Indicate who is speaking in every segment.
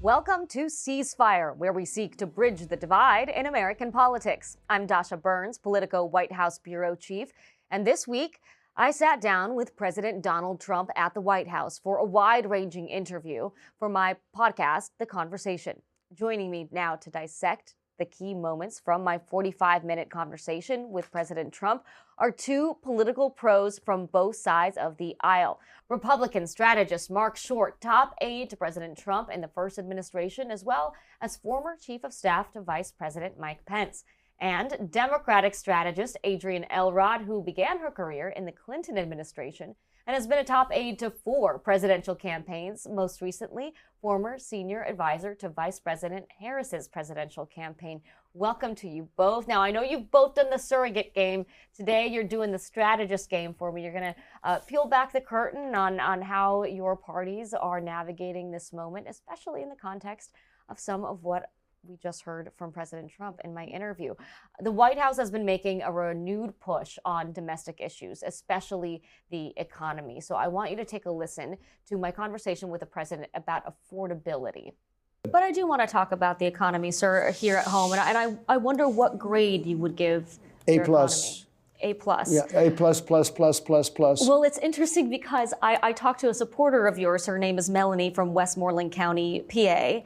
Speaker 1: Welcome to Ceasefire, where we seek to bridge the divide in American politics. I'm Dasha Burn, Politico White House Bureau Chief, and this week I sat down with President Donald Trump at the White House for a wide-ranging interview for my podcast, The Conversation. Joining me now to dissect the key moments from my 45-minute conversation with President Trump are two political pros from both sides of the aisle. Republican strategist Marc Short, top aide to President Trump in the first administration, as well as former chief of staff to Vice President Mike Pence. And Democratic strategist Adrienne Elrod, who began her career in the Clinton administration and has been a top aide to 4 presidential campaigns, most recently former senior advisor to Vice President Harris's presidential campaign. Welcome to you both. Now, I know you've both done the surrogate game. Today, you're doing the strategist game for me. You're going to peel back the curtain on how your parties are navigating this moment, especially in the context of some of what we just heard from President Trump in my interview. The White House has been making a renewed push on domestic issues, especially the economy. So I want you to take a listen to my conversation with the president about affordability. But I do want to talk about the economy, sir, here at home. And I wonder what grade you would give
Speaker 2: A plus.
Speaker 1: A plus.
Speaker 2: Yeah, A plus, plus, plus, plus, plus.
Speaker 1: Well, it's interesting because I talked to a supporter of yours. Her name is Melanie from Westmoreland County, PA,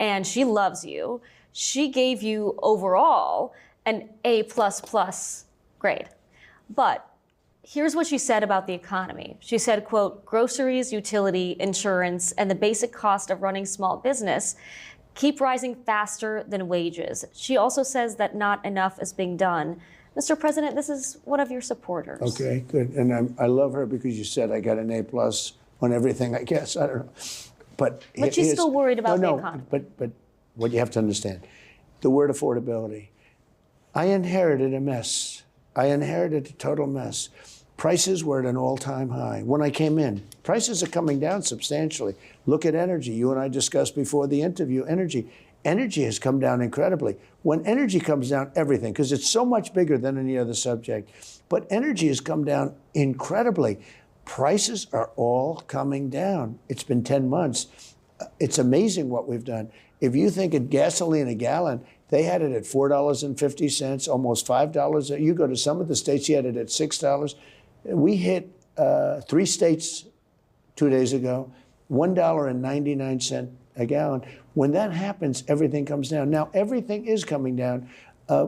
Speaker 1: and she loves you. She gave you overall an A plus plus grade. But here's what she said about the economy. She said, quote, groceries, utility, insurance, and the basic cost of running small business keep rising faster than wages. She also says that not enough is being done. Mr. President, this is one of your supporters.
Speaker 2: Okay, good. And I love her because you said I got an A plus on everything, I guess. I don't know. But
Speaker 1: she's still worried about the economy.
Speaker 2: But what you have to understand, the word affordability. I inherited a mess. I inherited a total mess. Prices were at an all-time high. When I came in, prices are coming down substantially. Look at energy. You and I discussed before the interview, energy. Energy has come down incredibly. When energy comes down, everything, because it's so much bigger than any other subject, but energy has come down incredibly. Prices are all coming down. It's been 10 months. It's amazing what we've done. If you think of gasoline a gallon, they had it at $4.50, almost $5. You go to some of the states, you had it at $6. We hit 3 states 2 days ago, $1.99 a gallon. When that happens, everything comes down. Now, everything is coming down.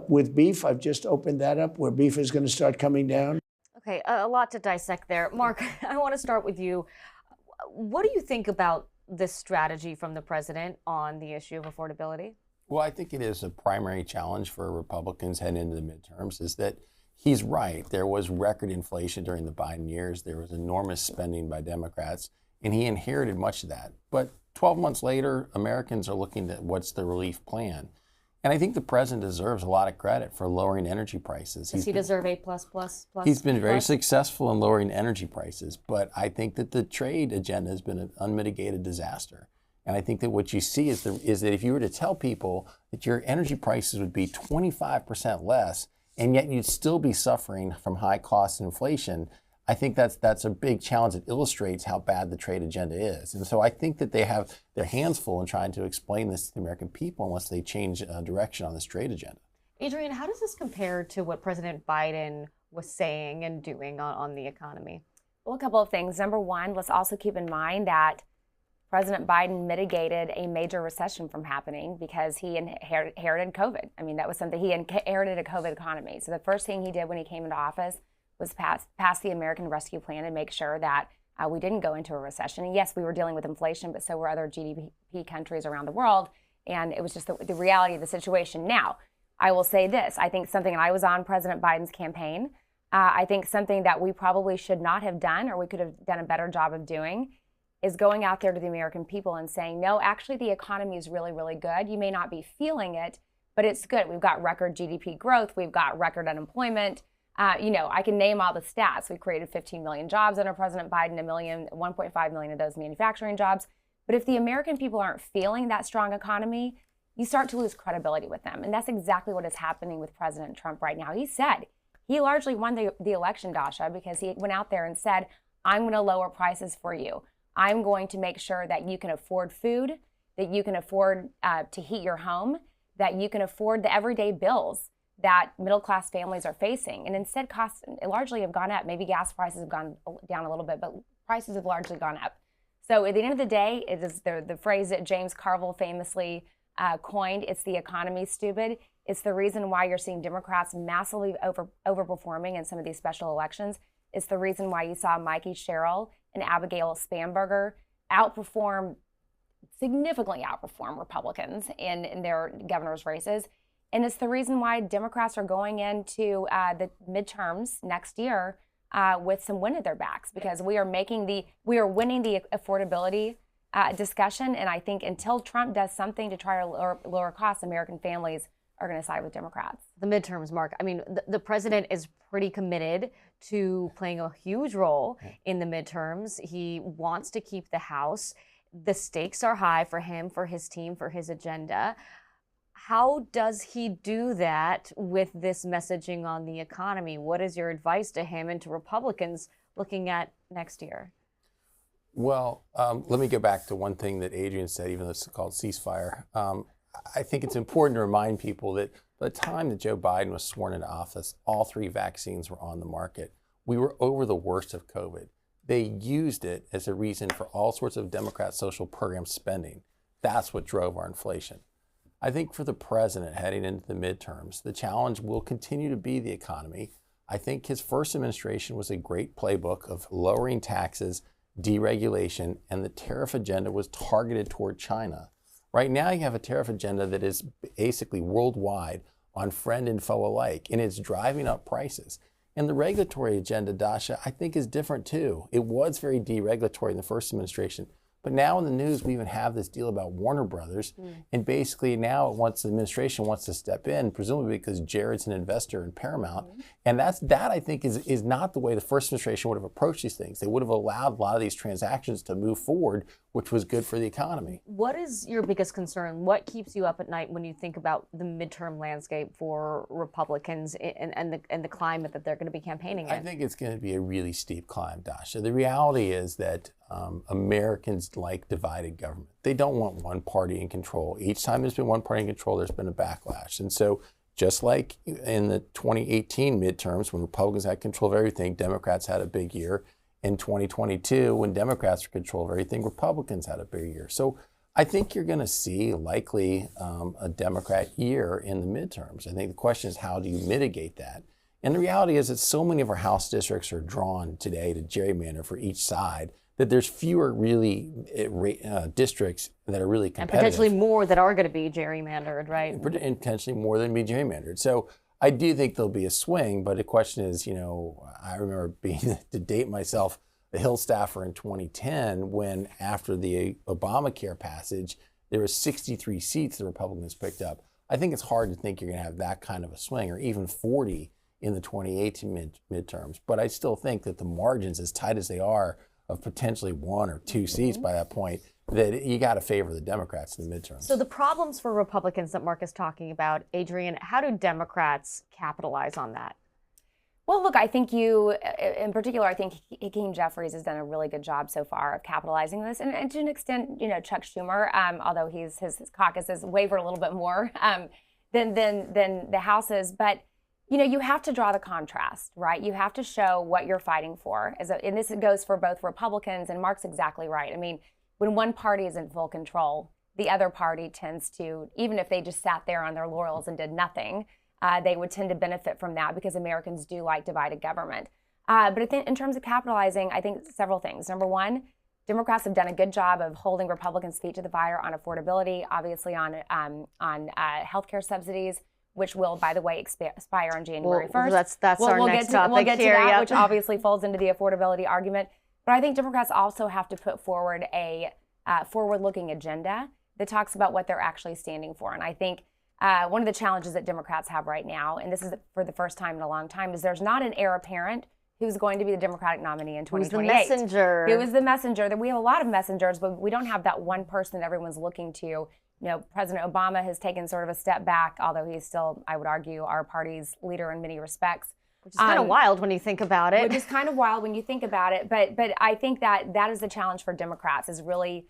Speaker 2: With beef, I've just opened that up where beef is going to start coming down.
Speaker 1: Okay, a lot to dissect there. Marc, I want to start with you. What do you think about this strategy from the president on the issue of affordability?
Speaker 3: Well, I think it is a primary challenge for Republicans heading into the midterms is that he's right. There was record inflation during the Biden years. There was enormous spending by Democrats, and he inherited much of that. But 12 months later, Americans are looking at what's the relief plan. And I think the president deserves a lot of credit for lowering energy prices.
Speaker 1: Does he deserve A plus plus plus?
Speaker 3: He's been very successful in lowering energy prices, but I think that the trade agenda has been an unmitigated disaster. And I think that what you see is that if you were to tell people that your energy prices would be 25% less, and yet you'd still be suffering from high cost inflation, I think that's a big challenge that illustrates how bad the trade agenda is. And so I think that they have their hands full in trying to explain this to the American people unless they change direction on this trade agenda.
Speaker 1: Adrienne, how does this compare to what President Biden was saying and doing on the economy?
Speaker 4: Well, a couple of things. Number one, let's also keep in mind that President Biden mitigated a major recession from happening because he inherited COVID. I mean, that was something, he inherited a COVID economy. So the first thing he did when he came into office was pass the American Rescue Plan and make sure that we didn't go into a recession. And yes, we were dealing with inflation, but so were other GDP countries around the world. And it was just the reality of the situation. Now, I will say this. I think something, and I was on President Biden's campaign, I think something that we probably should not have done, or we could have done a better job of doing, is going out there to the American people and saying, no, actually the economy is really, really good. You may not be feeling it, but it's good. We've got record GDP growth. We've got record unemployment. I can name all the stats. We created 15 million jobs under President Biden, 1.5 million of those manufacturing jobs. But if the American people aren't feeling that strong economy, you start to lose credibility with them. And that's exactly what is happening with President Trump right now. He said he largely won the election, Dasha, because he went out there and said, I'm going to lower prices for you. I'm going to make sure that you can afford food. that you can afford to heat your home, that you can afford the everyday bills that middle-class families are facing. And instead, costs largely have gone up. Maybe gas prices have gone down a little bit, but prices have largely gone up. So at the end of the day, it is the phrase that James Carville famously coined, it's the economy, stupid. It's the reason why you're seeing Democrats massively overperforming in some of these special elections. It's the reason why you saw Mikey Sherrill and Abigail Spanberger significantly outperform Republicans in their governor's races. And it's the reason why Democrats are going into the midterms next year with some wind at their backs, because we are winning the affordability discussion. And I think until Trump does something to try to lower costs, American families are going to side with Democrats.
Speaker 1: The midterms, Mark. I mean, the president is pretty committed to playing a huge role in the midterms. He wants to keep the House. The stakes are high for him, for his team, for his agenda. How does he do that with this messaging on the economy? What is your advice to him and to Republicans looking at next year?
Speaker 3: Well, let me go back to one thing that Adrienne said, even though it's called ceasefire. I think it's important to remind people that by the time that Joe Biden was sworn into office, all 3 vaccines were on the market. We were over the worst of COVID. They used it as a reason for all sorts of Democrat social program spending. That's what drove our inflation. I think for the president heading into the midterms, the challenge will continue to be the economy. I think his first administration was a great playbook of lowering taxes, deregulation, and the tariff agenda was targeted toward China. Right now, you have a tariff agenda that is basically worldwide on friend and foe alike, and it's driving up prices. And the regulatory agenda, Dasha, I think is different too. It was very deregulatory in the first administration, but now in the news, we even have this deal about Warner Brothers, and basically now the administration wants to step in, presumably because Jared's an investor in Paramount, and that I think is not the way the first administration would have approached these things. They would have allowed a lot of these transactions to move forward, which was good for the economy.
Speaker 1: What is your biggest concern? What keeps you up at night when you think about the midterm landscape for Republicans and the climate that they're going to be campaigning in?
Speaker 3: I think it's going to be a really steep climb, Dasha. The reality is that Americans like divided government. They don't want one party in control. Each time there's been one party in control, there's been a backlash. And so just like in the 2018 midterms, when Republicans had control of everything, Democrats had a big year. In 2022, when Democrats were in control of everything, Republicans had a big year. So I think you're going to see likely a Democrat year in the midterms. I think the question is, how do you mitigate that? And the reality is that so many of our House districts are drawn today to gerrymander for each side that there's fewer really districts that are really competitive.
Speaker 1: And potentially more that are going to be gerrymandered, right?
Speaker 3: And potentially more than be gerrymandered. So I do think there'll be a swing, but the question is, I remember being, to date myself, a Hill staffer in 2010 when after the Obamacare passage, there were 63 seats the Republicans picked up. I think it's hard to think you're going to have that kind of a swing, or even 40 in the 2018 midterms. But I still think that the margins, as tight as they are, of potentially 1 or 2 seats by that point, that you got to favor the Democrats in the midterms.
Speaker 1: So the problems for Republicans that Mark is talking about, Adrienne, how do Democrats capitalize on that?
Speaker 4: Well, look, I think in particular, I think Hakeem Jeffries has done a really good job so far of capitalizing this. And to an extent, Chuck Schumer, although his caucuses waver a little bit more than the House's. But, you have to draw the contrast, right? You have to show what you're fighting for. And this goes for both Republicans, and Mark's exactly right. I mean, when one party is in full control, the other party tends to, even if they just sat there on their laurels and did nothing, they would tend to benefit from that because Americans do like divided government. But I think in terms of capitalizing, I think several things. Number one, Democrats have done a good job of holding Republicans' feet to the fire on affordability, obviously on healthcare subsidies, which will, by the way, expire on January 1st.
Speaker 1: That's our next topic.
Speaker 4: We'll get to that,
Speaker 1: yep.
Speaker 4: Which obviously folds into the affordability argument. But I think Democrats also have to put forward a forward-looking agenda that talks about what they're actually standing for. And I think one of the challenges that Democrats have right now, and this is for the first time in a long time, is there's not an heir apparent who's going to be the Democratic nominee in 2028.
Speaker 1: Who's the messenger?
Speaker 4: Who is the messenger? We have a lot of messengers, but we don't have that one person that everyone's looking to. President Obama has taken sort of a step back, although he's still, I would argue, our party's leader in many respects.
Speaker 1: Which is kind of wild when you think about it.
Speaker 4: Which is kind of wild when you think about it. But I think that is the challenge for Democrats, is really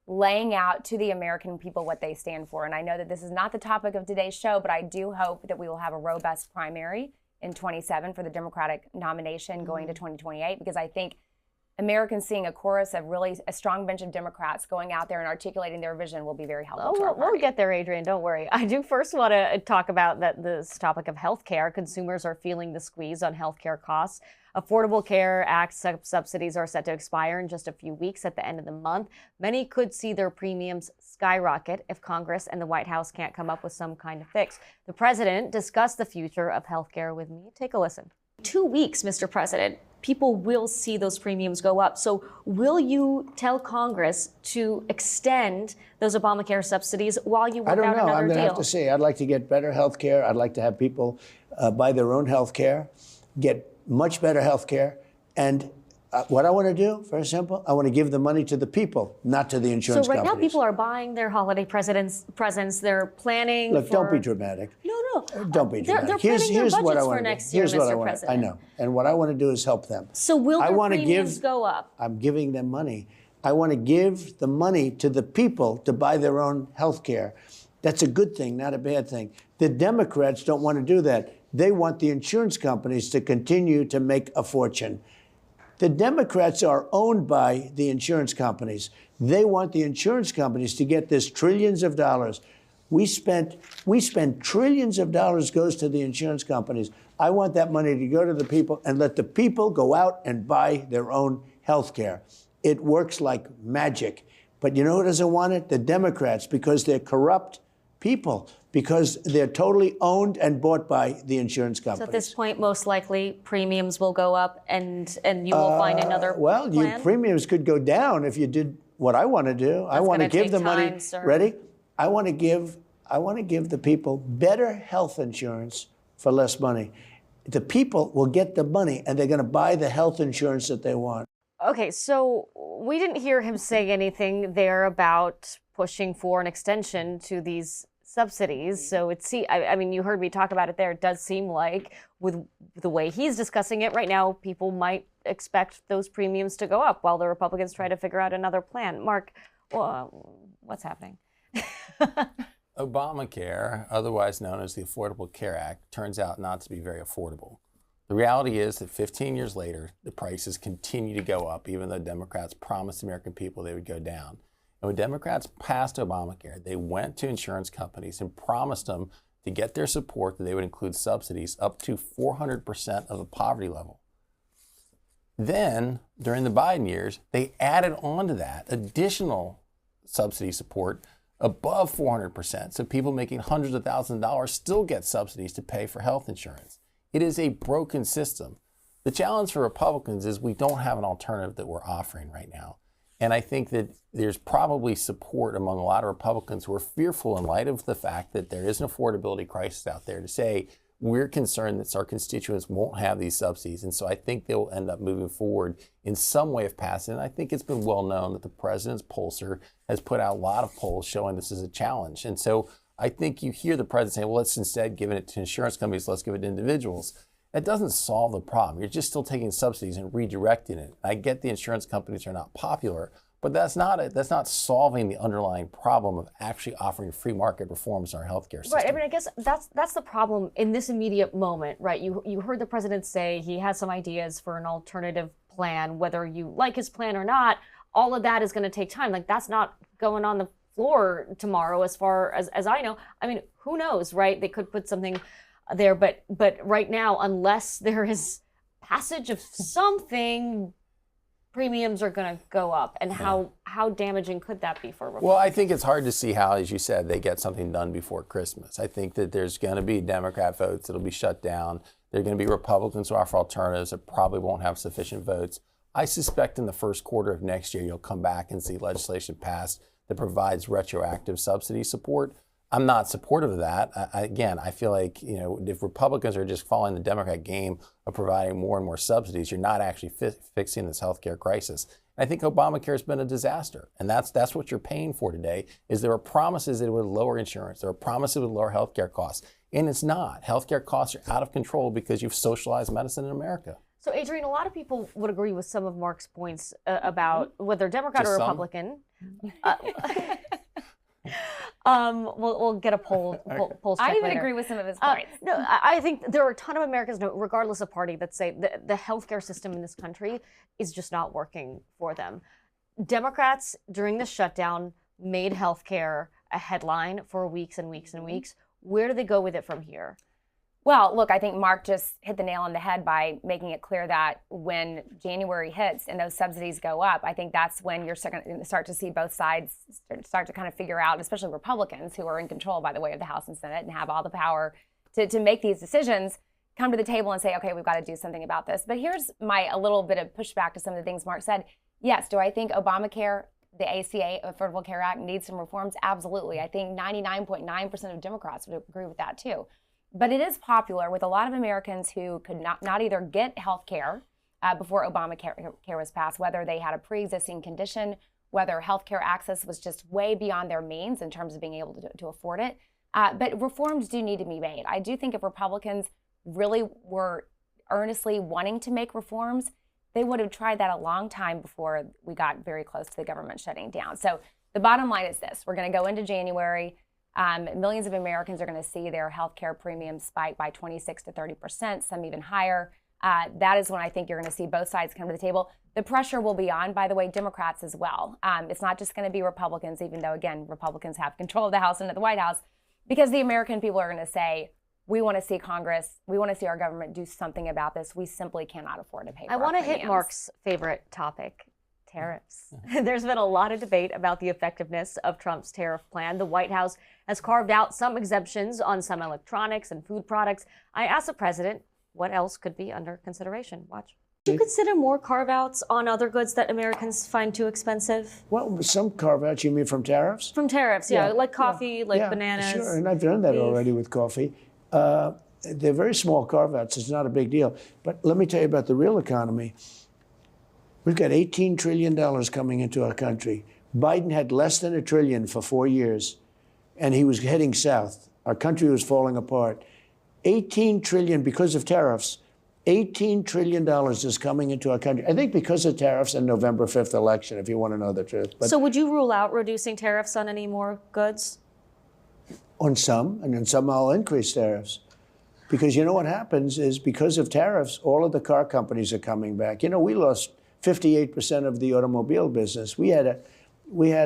Speaker 4: laying out to the American people what they stand for. And I know that this is not the topic of today's show, but I do hope that we will have a robust primary in 27 for the Democratic nomination going to 2028, because I think Americans seeing a chorus of really a strong bench of Democrats going out there and articulating their vision will be very helpful to our party.
Speaker 1: We'll get there, Adrienne. Don't worry. I do first want to talk about this topic of health care. Consumers are feeling the squeeze on health care costs. Affordable Care Act subsidies are set to expire in just a few weeks at the end of the month. Many could see their premiums skyrocket if Congress and the White House can't come up with some kind of fix. The president discussed the future of health care with me. Take a listen. 2 weeks, Mr. President, people will see those premiums go up. So will you tell Congress to extend those Obamacare subsidies while you work out another deal?
Speaker 2: I don't know. I'm going to have to say, I'd like to get better health care. I'd like to have people buy their own health care, get much better health care. And what I want to do, very simple, I want to give the money to the people, not to the insurance companies.
Speaker 1: So right now people are buying their holiday presents. They're planning
Speaker 2: Look, don't be dramatic.
Speaker 1: No.
Speaker 2: Don't be dramatic.
Speaker 1: They're planning their budgets for next year, Mr. President.
Speaker 2: I know. And what I want to do is help them.
Speaker 1: So will their premiums go up?
Speaker 2: I'm giving them money. I want to give the money to the people to buy their own health care. That's a good thing, not a bad thing. The Democrats don't want to do that. They want the insurance companies to continue to make a fortune. The Democrats are owned by the insurance companies. They want the insurance companies to get this trillions of dollars. We spent trillions of dollars goes to the insurance companies. I want that money to go to the people and let the people go out and buy their own health care. It works like magic. But you know who doesn't want it? The Democrats, because they're corrupt people, because they're totally owned and bought by the insurance companies.
Speaker 1: So at this point, most likely premiums will go up and you will find another plan?
Speaker 2: Your premiums could go down if you did what I want to do. I want to give the money. Ready? I want to give the people better health insurance for less money. The people will get the money and they're going to buy the health insurance that they want.
Speaker 1: Okay, so we didn't hear him say anything there about pushing for an extension to these subsidies. So I mean, you heard me talk about it there. It does seem like with the way he's discussing it right now, people might expect those premiums to go up while the Republicans try to figure out another plan. Mark, what's happening?
Speaker 3: Obamacare, otherwise known as the Affordable Care Act, turns out not to be very affordable. The reality is that 15 years later, the prices continue to go up, even though Democrats promised American people they would go down. And when Democrats passed Obamacare, they went to insurance companies and promised them to get their support that they would include subsidies up to 400% of the poverty level. Then, during the Biden years, they added on to that additional subsidy support above 400%. So people making hundreds of thousands of dollars still get subsidies to pay for health insurance. It is a broken system. The challenge for Republicans is we don't have an alternative that we're offering right now. And I think that there's probably support among a lot of Republicans who are fearful in light of the fact that there is an affordability crisis out there to say, we're concerned that our constituents won't have these subsidies. And so I think they'll end up moving forward in some way of passing. And I think it's been well known that the president's pollster has put out a lot of polls showing this is a challenge. And so I think you hear the president say, well, let's instead give it to insurance companies, let's give it to individuals. That doesn't solve the problem. You're just still taking subsidies and redirecting it. I get the insurance companies are not popular, but that's not solving the underlying problem of actually offering free market reforms in our healthcare system.
Speaker 1: Right. I mean, I guess that's the problem in this immediate moment, right? You heard the president say he has some ideas for an alternative plan, whether you like his plan or not. All of that is going to take time. Like, that's not going on the floor tomorrow, as far as I know. I mean, who knows, right? They could put something there, but right now, unless there is passage of something, premiums are going to go up. And how damaging could that be for Republicans?
Speaker 3: Well, I think it's hard to see how, as you said, they get something done before Christmas. I think that there's going to be Democrat votes that'll be shut down. There are going to be Republicans who offer alternatives that probably won't have sufficient votes. I suspect in the first quarter of next year, you'll come back and see legislation passed that provides retroactive subsidy support. I'm not supportive of that. Again, I feel like, if Republicans are just following the Democrat game of providing more and more subsidies, you're not actually fixing this healthcare crisis. And I think Obamacare has been a disaster. And that's what you're paying for today, is there were promises that it would lower insurance. There were promises it would lower healthcare costs. And it's not. Healthcare costs are out of control because you've socialized medicine in America.
Speaker 1: So, Adrienne, a lot of people would agree with some of Marc's points about whether Democrat
Speaker 3: Just
Speaker 1: or
Speaker 3: some?
Speaker 1: Republican. We'll get a poll check
Speaker 4: I even
Speaker 1: later.
Speaker 4: agree with some of his points.
Speaker 1: No, I think there are a ton of Americans, regardless of party, that say the healthcare system in this country is just not working for them. Democrats, during the shutdown, made healthcare a headline for weeks and weeks and weeks. Where do they go with it from here?
Speaker 4: Well, look, I think Marc just hit the nail on the head by making it clear that when January hits and those subsidies go up, I think that's when you're going to start to see both sides start to kind of figure out, especially Republicans who are in control, by the way, of the House and Senate and have all the power to make these decisions, come to the table and say, okay, we've got to do something about this. But here's a little bit of pushback to some of the things Marc said. Yes, do I think Obamacare, the ACA, Affordable Care Act, needs some reforms? Absolutely. I think 99.9% of Democrats would agree with that too. But it is popular with a lot of Americans who could not either get health care before Obamacare was passed, whether they had a pre-existing condition, whether health care access was just way beyond their means in terms of being able to afford it. But reforms do need to be made. I do think if Republicans really were earnestly wanting to make reforms, they would have tried that a long time before we got very close to the government shutting down. So the bottom line is this. We're going to go into January. Millions of Americans are going to see their health care premiums spike by 26 to 30%, some even higher. That is when I think you're going to see both sides come to the table. The pressure will be on, by the way, Democrats as well. It's not just going to be Republicans, even though, again, Republicans have control of the House and of the White House, because the American people are going to say, we want to see Congress, we want to see our government do something about this. We simply cannot afford to pay for
Speaker 1: I want to hit
Speaker 4: premiums.
Speaker 1: Marc's favorite topic, tariffs. There's been a lot of debate about the effectiveness of Trump's tariff plan. The White House has carved out some exemptions on some electronics and food products. I asked the president what else could be under consideration. Watch. Do you consider more carve-outs on other goods that Americans find too expensive?
Speaker 2: Well, some carve-outs, you mean from tariffs?
Speaker 1: From tariffs, yeah, like coffee, like bananas.
Speaker 2: Sure, and I've done that
Speaker 1: beef.
Speaker 2: already with coffee. They're very small carve-outs. It's not a big deal. But let me tell you about the real economy. We've got $18 trillion coming into our country. Biden had less than $1 trillion for 4 years, and he was heading south. Our country was falling apart. $18 trillion because of tariffs. $18 trillion is coming into our country. I think because of tariffs and November 5th election, if you want to know the truth. But
Speaker 1: So would you rule out reducing tariffs on any more goods?
Speaker 2: on some, and on some I'll increase tariffs. Because you know what happens is because of tariffs, all of the car companies are coming back. You know, we lost 58% of the automobile business. We had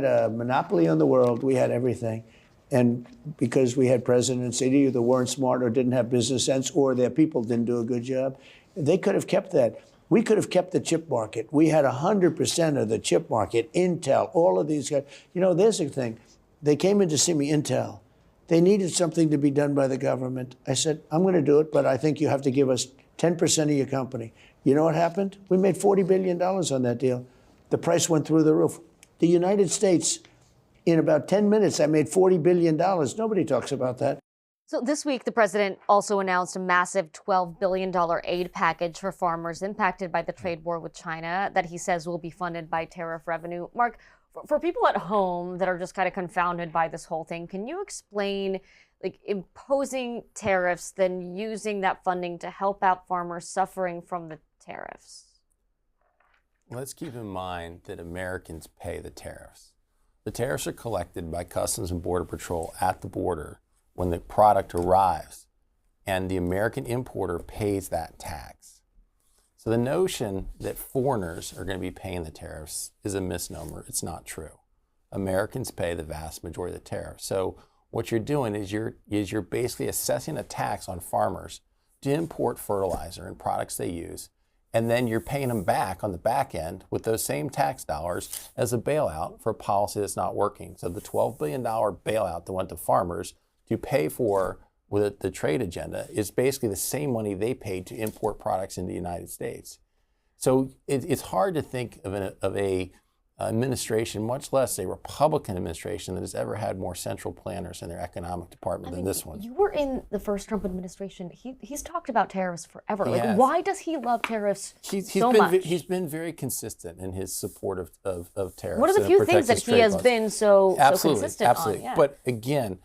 Speaker 2: a monopoly on the world. We had everything. And because we had presidents that either weren't smart or didn't have business sense or their people didn't do a good job, they could have kept that. We could have kept the chip market. We had 100% of the chip market, Intel, all of these guys. You know, there's a thing. They came in to see me, Intel. They needed something to be done by the government. I said, I'm going to do it, but I think you have to give us 10% of your company. You know what happened? We made $40 billion on that deal. The price went through the roof. The United States, in about 10 minutes, I made $40 billion. Nobody talks about that.
Speaker 1: So this week, the president also announced a massive $12 billion aid package for farmers impacted by the trade war with China that he says will be funded by tariff revenue. Marc, for people at home that are just kind of confounded by this whole thing, can you explain, like, imposing tariffs, then using that funding to help out farmers suffering from the tariffs?
Speaker 3: Let's keep in mind that Americans pay the tariffs. The tariffs are collected by Customs and Border Patrol at the border when the product arrives, and the American importer pays that tax. So the notion that foreigners are going to be paying the tariffs is a misnomer. It's not true. Americans pay the vast majority of the tariffs. So what you're doing is you're basically assessing a tax on farmers to import fertilizer and products they use, and then you're paying them back on the back end with those same tax dollars as a bailout for a policy that's not working. So the $12 billion bailout that went to farmers to pay for with the trade agenda is basically the same money they paid to import products into the United States. So it's hard to think of a administration, much less a Republican administration, that has ever had more central planners in their economic department than this one.
Speaker 1: You were in the first Trump administration. He's talked about tariffs forever.
Speaker 3: He
Speaker 1: Like,
Speaker 3: has.
Speaker 1: why does he love tariffs so much?
Speaker 3: He's been very consistent in his support of tariffs.
Speaker 1: What are the
Speaker 3: and
Speaker 1: few things that
Speaker 3: protectionist
Speaker 1: he
Speaker 3: trade
Speaker 1: has
Speaker 3: laws.
Speaker 1: been so consistent
Speaker 3: Absolutely.
Speaker 1: on? Yeah.
Speaker 3: But again,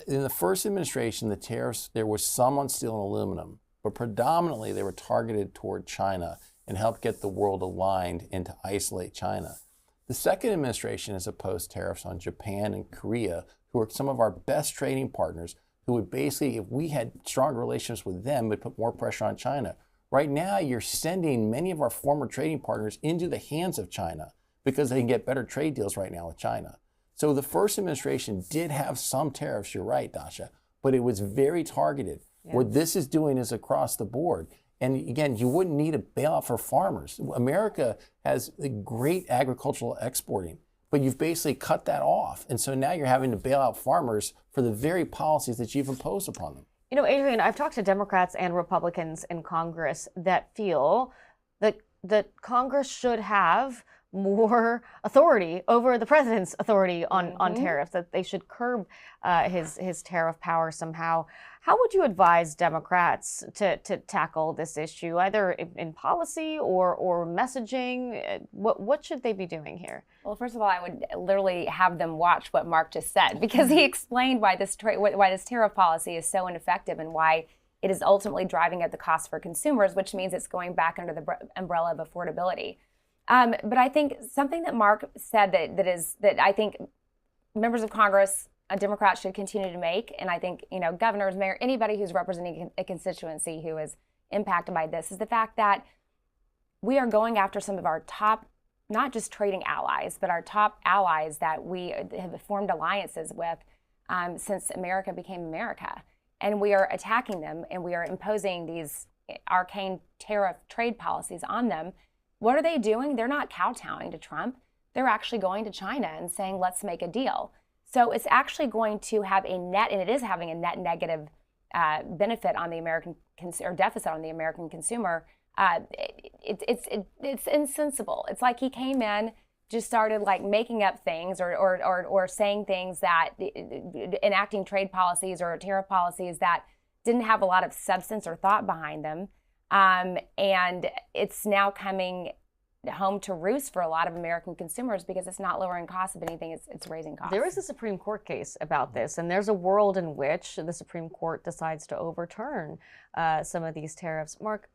Speaker 3: in the first administration, the tariffs, there was some on steel and aluminum, but predominantly they were targeted toward China and helped get the world aligned and to isolate China. The second administration has opposed tariffs on Japan and Korea, who are some of our best trading partners, who would basically, if we had stronger relations with them, would put more pressure on China. Right now, you're sending many of our former trading partners into the hands of China because they can get better trade deals right now with China. So the first administration did have some tariffs, you're right, Dasha, but it was very targeted. Yeah. What this is doing is across the board. And again, you wouldn't need a bailout for farmers. America has a great agricultural exporting, but you've basically cut that off. And so now you're having to bail out farmers for the very policies that you've imposed upon them.
Speaker 1: You know, Adrienne, I've talked to Democrats and Republicans in Congress that feel that Congress should have more authority over the president's authority on tariffs, that they should curb his tariff power somehow. How would you advise Democrats to tackle this issue, either in policy or messaging? What should they be doing here?
Speaker 4: Well, first of all, I would literally have them watch what Marc just said, because he explained why this tariff policy is so ineffective and why it is ultimately driving up the cost for consumers, which means it's going back under the umbrella of affordability. But I think something that Marc said that I think members of Congress, Democrats should continue to make, and I think governors, mayor, anybody who's representing a constituency who is impacted by this, is the fact that we are going after some of our top, not just trading allies, but our top allies that we have formed alliances with since America became America, and we are attacking them, and we are imposing these arcane tariff trade policies on them. What are they doing? They're not kowtowing to Trump. They're actually going to China and saying, let's make a deal. So it's actually going to have a net, and it is having a net negative benefit on the American or deficit on the American consumer. It's insensible. It's like he came in, just started like making up things or saying things that enacting trade policies or tariff policies that didn't have a lot of substance or thought behind them. And it's now coming home to roost for a lot of American consumers because it's not lowering costs. If anything, it's raising costs.
Speaker 1: There is a Supreme Court case about this, and there's a world in which the Supreme Court decides to overturn some of these tariffs. Marc,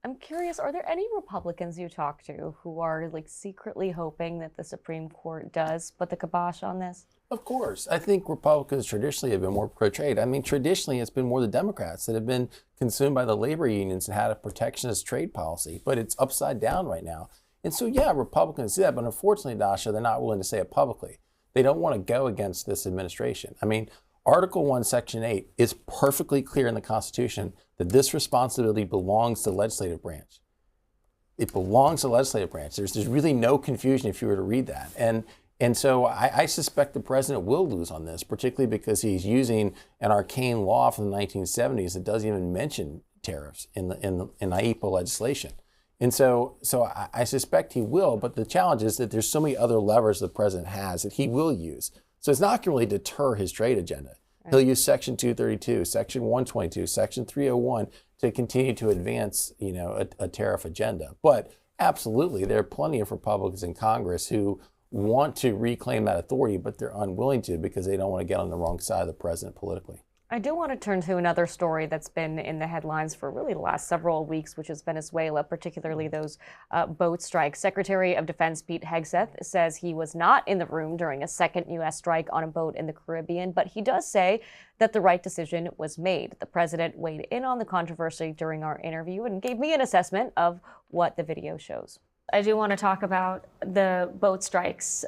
Speaker 1: I'm curious, are there any Republicans you talk to who are like secretly hoping that the Supreme Court does put the kibosh on this?
Speaker 3: Of course. I think Republicans traditionally have been more pro-trade. I mean, traditionally, it's been more the Democrats that have been consumed by the labor unions and had a protectionist trade policy. But it's upside down right now. And so, yeah, Republicans see that. But unfortunately, Dasha, they're not willing to say it publicly. They don't want to go against this administration. I mean, Article 1, Section 8 is perfectly clear in the Constitution that this responsibility belongs to the legislative branch. It belongs to the legislative branch. There's really no confusion if you were to read that. And so I suspect the president will lose on this, particularly because he's using an arcane law from the 1970s that doesn't even mention tariffs in IEEPA legislation. And so I suspect he will, but the challenge is that there's so many other levers the president has that he will use. So it's not going to really deter his trade agenda. Right. He'll use Section 232, Section 122, Section 301 to continue to advance, a tariff agenda. But absolutely, there are plenty of Republicans in Congress who want to reclaim that authority, but they're unwilling to because they don't want to get on the wrong side of the president politically.
Speaker 1: I do want to turn to another story that's been in the headlines for really the last several weeks, which is Venezuela, particularly those boat strikes. Secretary of Defense Pete Hegseth says he was not in the room during a second U.S. strike on a boat in the Caribbean, but he does say that the right decision was made. The president weighed in on the controversy during our interview and gave me an assessment of what the video shows. I do want to talk about the boat strikes.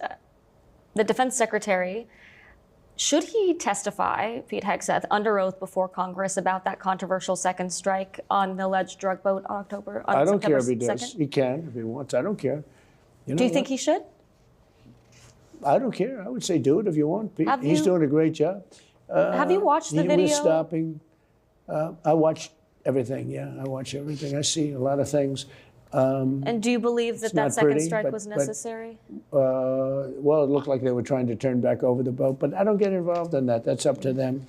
Speaker 1: The defense secretary, should he testify, Pete Hegseth, under oath before Congress about that controversial second strike on the alleged drug boat on September 2nd?
Speaker 2: I don't care if he does. He can if he wants. I don't care.
Speaker 1: Do you think he should?
Speaker 2: I don't care. I would say do it if you want, Pete. He's doing a great job.
Speaker 1: Have you watched the video?
Speaker 2: He was stopping. I watched everything, yeah. I watch everything. I see a lot of things.
Speaker 1: And do you believe that second strike was necessary?
Speaker 2: Well, it looked like they were trying to turn back over the boat, but I don't get involved in that. That's up to them.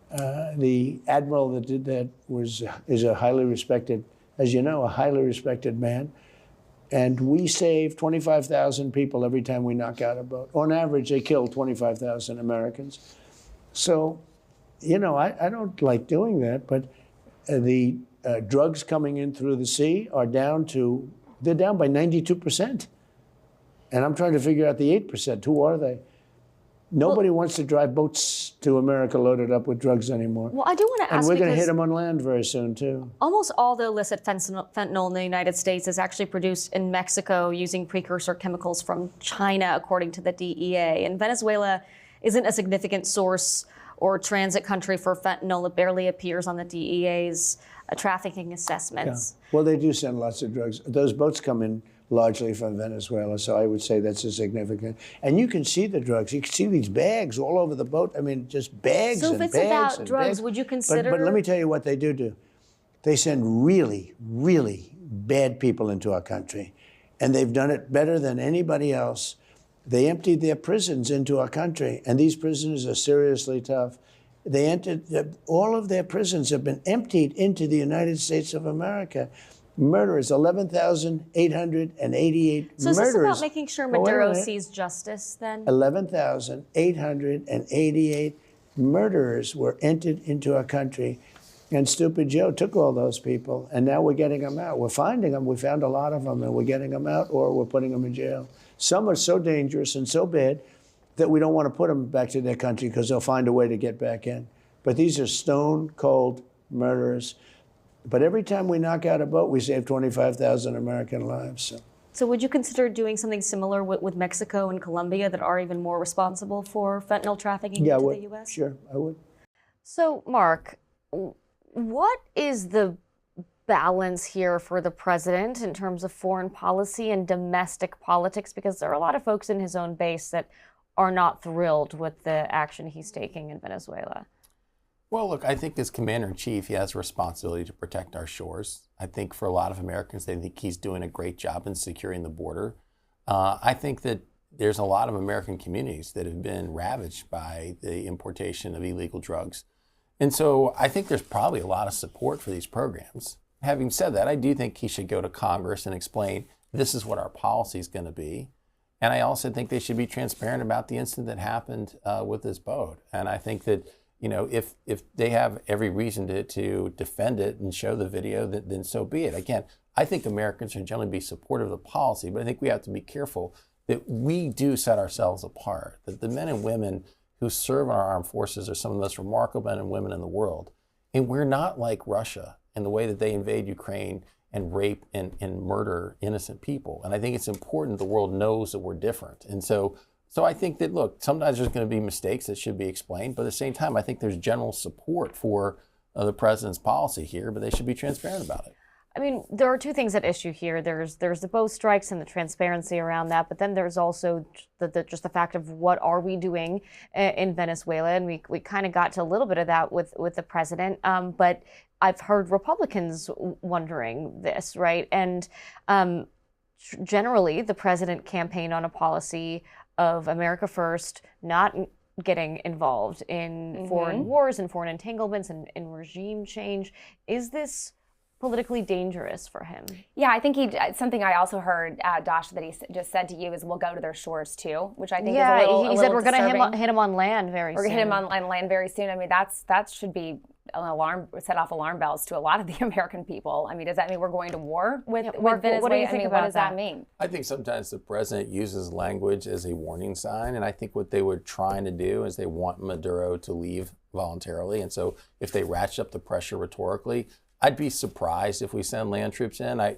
Speaker 2: The admiral that did that is a highly respected, as you know, a highly respected man. And we save 25,000 people every time we knock out a boat. On average, they kill 25,000 Americans. So, I don't like doing that, but the drugs coming in through the sea are they're down by 92%. And I'm trying to figure out the 8%. Who are they? Nobody wants to drive boats to America loaded up with drugs anymore.
Speaker 1: Well, I do want to ask,
Speaker 2: and we're going to hit them on land very soon, too.
Speaker 1: Almost all the illicit fentanyl in the United States is actually produced in Mexico using precursor chemicals from China, according to the DEA. And Venezuela isn't a significant source or transit country for fentanyl. It barely appears on the DEA's trafficking assessments.
Speaker 2: Yeah. Well, they do send lots of drugs. Those boats come in largely from Venezuela, so I would say that's a significant. And you can see the drugs. You can see these bags all over the boat. I mean, just bags and bags.
Speaker 1: So if it's about drugs,
Speaker 2: bags.
Speaker 1: Would you consider?
Speaker 2: But let me tell you what they do. They send really, really bad people into our country, and they've done it better than anybody else. They emptied their prisons into our country, and these prisons are seriously tough. All of their prisons have been emptied into the United States of America. Murderers, 11,888
Speaker 1: So is
Speaker 2: murderers.
Speaker 1: this about making sure Maduro sees justice then?
Speaker 2: 11,888 murderers were entered into our country. And Stupid Joe took all those people, and now we're getting them out. We're finding them. We found a lot of them, and we're getting them out, or we're putting them in jail. Some are so dangerous and so bad that we don't want to put them back to their country because they'll find a way to get back in. But these are stone cold murderers. But every time we knock out a boat, we save 25,000 American lives.
Speaker 1: So would you consider doing something similar with Mexico and Colombia that are even more responsible for fentanyl trafficking into the U.S.?
Speaker 2: Sure, I would.
Speaker 1: So, Marc, what is the balance here for the president in terms of foreign policy and domestic politics? Because there are a lot of folks in his own base that are not thrilled with the action he's taking in Venezuela.
Speaker 3: Well, look, I think as commander-in-chief, he has a responsibility to protect our shores. I think for a lot of Americans, they think he's doing a great job in securing the border. I think that there's a lot of American communities that have been ravaged by the importation of illegal drugs. And so I think there's probably a lot of support for these programs. Having said that, I do think he should go to Congress and explain this is what our policy is going to be. And I also think they should be transparent about the incident that happened with this boat. And I think that, you know, if they have every reason to defend it and show the video, then so be it. Again, I think Americans should generally be supportive of the policy, but I think we have to be careful that we do set ourselves apart, that the men and women who serve in our armed forces are some of the most remarkable men and women in the world. And we're not like Russia in the way that they invade Ukraine and rape and murder innocent people. And I think it's important the world knows that we're different. And so I think that, look, sometimes there's going to be mistakes that should be explained, but at the same time, I think there's general support for the president's policy here, but they should be transparent about it.
Speaker 1: I mean, there are two things at issue here. There's the boat strikes and the transparency around that, but then there's also just the fact of what are we doing in Venezuela, and we kind of got to a little bit of that with the president, but I've heard Republicans wondering this, right? And generally, the president campaigned on a policy of America first, not getting involved in foreign wars and foreign entanglements and in regime change. Is this politically dangerous for him?
Speaker 4: Yeah, I think something I also heard, Dasha, that he just said to you is we'll go to their shores too, which I think is a little
Speaker 1: he said we're
Speaker 4: going
Speaker 1: to hit him on land very soon.
Speaker 4: We're going to hit him on land very soon. I mean, that should be set off alarm bells to a lot of the American people. I mean, does that mean we're going to war with Venezuela?
Speaker 1: What do you think about
Speaker 4: what does that mean?
Speaker 3: I think sometimes the president uses language as a warning sign, and I think what they were trying to do is they want Maduro to leave voluntarily. And so if they ratchet up the pressure rhetorically, I'd be surprised if we send land troops in. I